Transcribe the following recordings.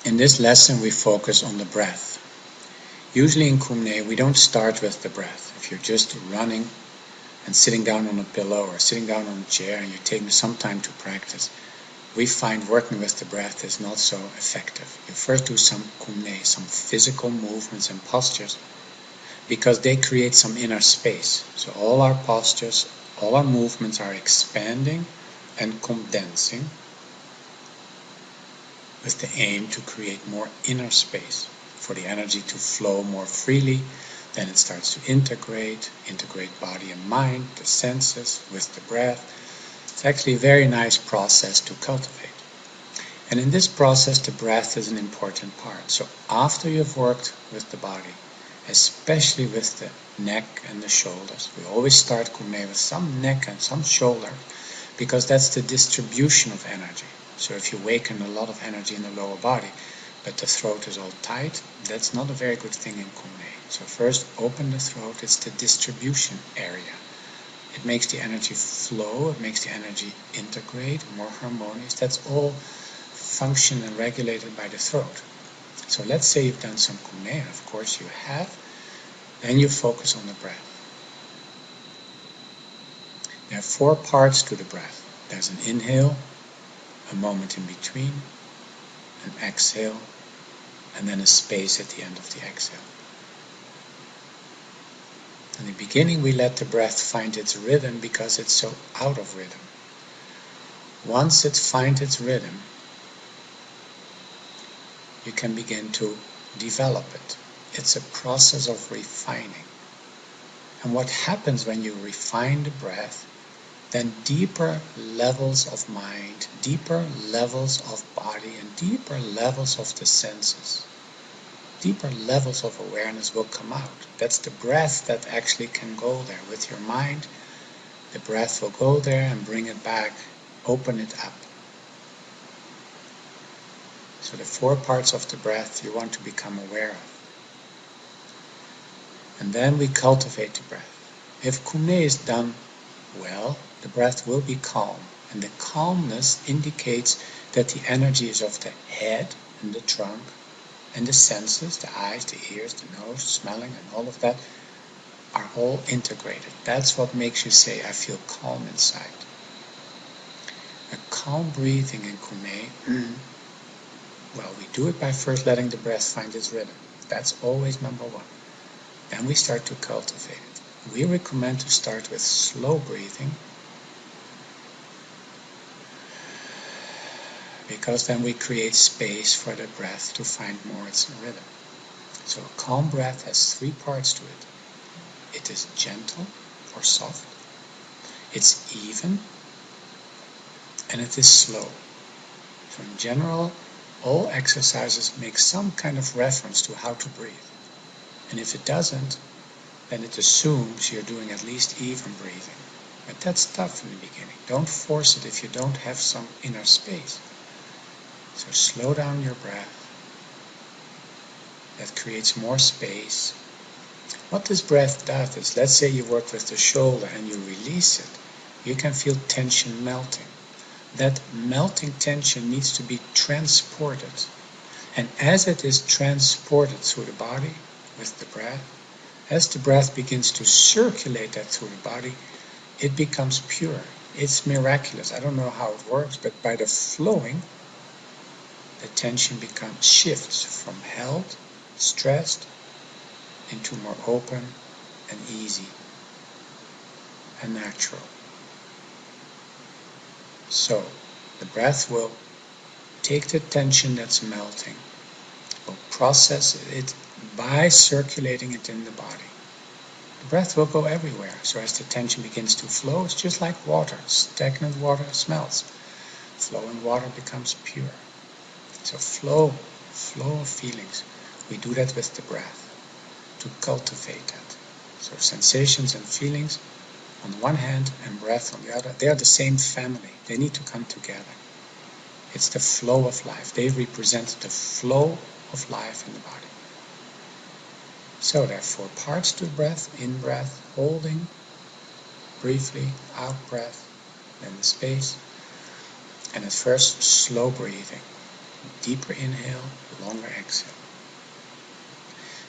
In this lesson we focus on the breath. Usually in Kumne we don't start with the breath. If you're just running and sitting down on a pillow or sitting down on a chair and you're taking some time to practice, we find working with the breath is not so effective. You first do some Kumne, some physical movements and postures, because they create some inner space. So all our postures, all our movements are expanding and condensing with the aim to create more inner space for the energy to flow more freely. Then it starts to integrate body and mind, the senses with the breath. It's actually a very nice process to cultivate. And in this process the breath is an important part. So after you've worked with the body, especially with the neck and the shoulders. We always start Kumne with some neck and some shoulder, because that's the distribution of energy. So if you awaken a lot of energy in the lower body, but the throat is all tight, that's not a very good thing in Kumne. So first open the throat, it's the distribution area. It makes the energy flow, it makes the energy integrate, more harmonious. That's all functioned and regulated by the throat. So let's say you've done some Kumne, of course you have, then you focus on the breath. There are 4 parts to the breath. There's an inhale, a moment in between, an exhale, and then a space at the end of the exhale. In the beginning we let the breath find its rhythm because it's so out of rhythm. Once it finds its rhythm, you can begin to develop it. It's a process of refining. And what happens when you refine the breath, then deeper levels of mind, deeper levels of body, and deeper levels of the senses, deeper levels of awareness will come out. That's the breath that actually can go there. With your mind, the breath will go there and bring it back, open it up. So the 4 parts of the breath you want to become aware of. And then we cultivate the breath. If Kumne is done well, the breath will be calm. And the calmness indicates that the energy is of the head and the trunk and the senses, the eyes, the ears, the nose, smelling, and all of that are all integrated. That's what makes you say, I feel calm inside. A calm breathing in Kumne, well, we do it by first letting the breath find its rhythm. That's always number 1. Then we start to cultivate it. We recommend to start with slow breathing, because then we create space for the breath to find more its rhythm. So a calm breath has 3 parts to it. It is gentle or soft, it's even, and it is slow. So in general, all exercises make some kind of reference to how to breathe. And if it doesn't, then it assumes you're doing at least even breathing. But that's tough in the beginning. Don't force it if you don't have some inner space. So slow down your breath. That creates more space. What this breath does is, let's say you work with the shoulder and you release it, you can feel tension melting. That melting tension needs to be transported. And as it is transported through the body with the breath, as the breath begins to circulate that through the body, it becomes pure. It's miraculous. I don't know how it works, but by the flowing, the tension shifts from held, stressed, into more open and easy and natural. So the breath will take the tension that's melting, will process it by circulating it in the body. The breath will go everywhere. So as the tension begins to flow, it's just like water. Stagnant water smelts. Flowing water becomes pure. So flow of feelings. We do that with the breath to cultivate that. So sensations and feelings on the one hand and breath on the other, they are the same family. They need to come together. It's the flow of life. They represent the flow of life in the body. So there are 4 parts to the breath: in breath, holding, briefly, out breath, then the space, and at first slow breathing. Deeper inhale, longer exhale.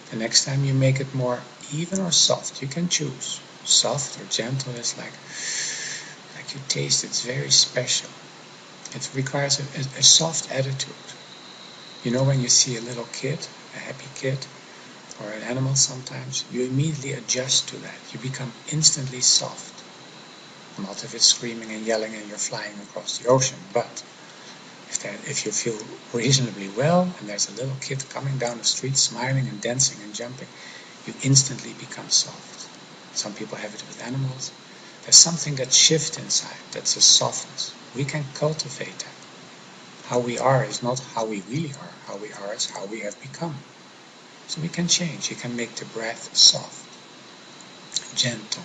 The next time you make it more even or soft, you can choose. Soft or gentle is like you taste, it's very special. It requires a soft attitude. You know, when you see a little kid, a happy kid, or an animal sometimes, you immediately adjust to that. You become instantly soft. Not if it's screaming and yelling and you're flying across the ocean, but if you feel reasonably well and there's a little kid coming down the street smiling and dancing and jumping, you instantly become soft. Some people have it with animals. There's something that shifts inside, that's a softness. We can cultivate that. How we are is not how we really are. How we are is how we have become. So we can change. You can make the breath soft, gentle.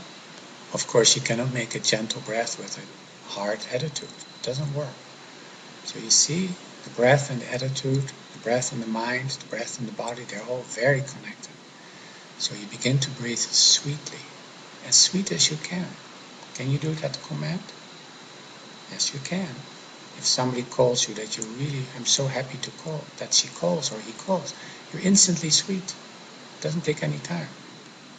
Of course, you cannot make a gentle breath with a hard attitude. It doesn't work. So you see, the breath and the attitude, the breath and the mind, the breath and the body, they're all very connected. So you begin to breathe sweetly, as sweet as you can. Can you do it at the command? Yes, you can. If somebody calls you that you really, I'm so happy to call, that she calls or he calls, you're instantly sweet. It doesn't take any time.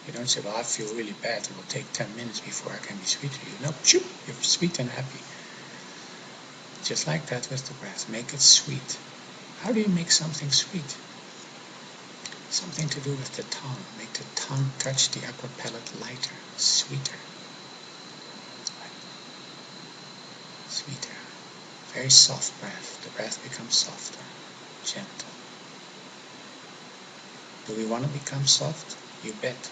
You don't say, well, I feel really bad. It will take 10 minutes before I can be sweet to you. No, shoop, you're sweet and happy. Just like that with the breath. Make it sweet. How do you make something sweet? Something to do with the tongue. Make the tongue touch the upper palate lighter, sweeter. Sweeter. Very soft breath. The breath becomes softer, gentle. Do we want to become soft? You bet.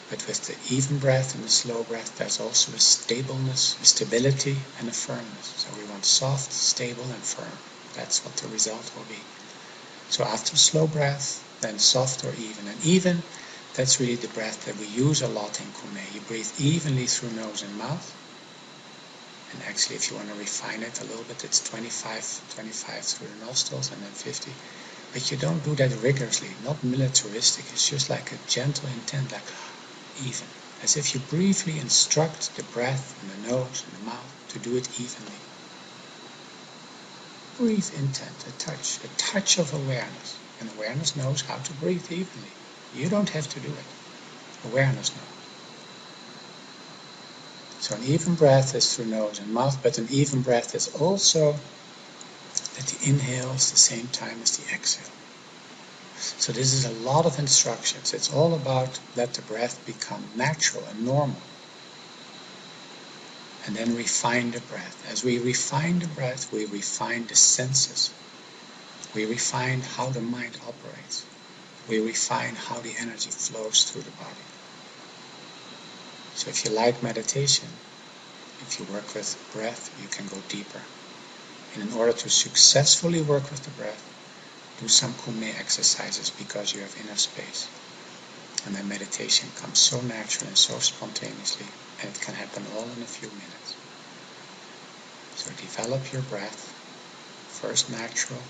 But with the even breath and the slow breath, there's also a stableness, a stability, and a firmness. So we want soft, stable, and firm. That's what the result will be. So after slow breath, then soft or even. And even, that's really the breath that we use a lot in Kumé. You breathe evenly through nose and mouth. And actually, if you want to refine it a little bit, it's 25 through the nostrils and then 50. But you don't do that rigorously, not militaristic. It's just like a gentle intent, like even. As if you briefly instruct the breath and the nose and the mouth to do it evenly. Brief intent, a touch of awareness. And awareness knows how to breathe evenly. You don't have to do it. Awareness knows. So an even breath is through nose and mouth, but an even breath is also that the inhale is the same time as the exhale. So this is a lot of instructions. It's all about let the breath become natural and normal. And then refine the breath. As we refine the breath, we refine the senses. We refine how the mind operates. We refine how the energy flows through the body. So if you like meditation, if you work with breath, you can go deeper. And in order to successfully work with the breath, do some Kumé exercises because you have inner space. And then meditation comes so natural and so spontaneously, and it can happen all in a few minutes. So develop your breath. First natural,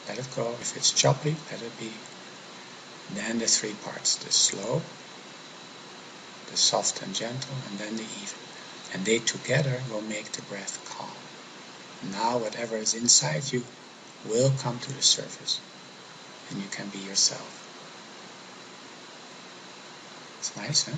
let it go. If it's choppy, let it be. Then the three parts, the slow, the soft and gentle, and then the even. And they together will make the breath calm. Now whatever is inside you will come to the surface, and you can be yourself. It's nice, huh?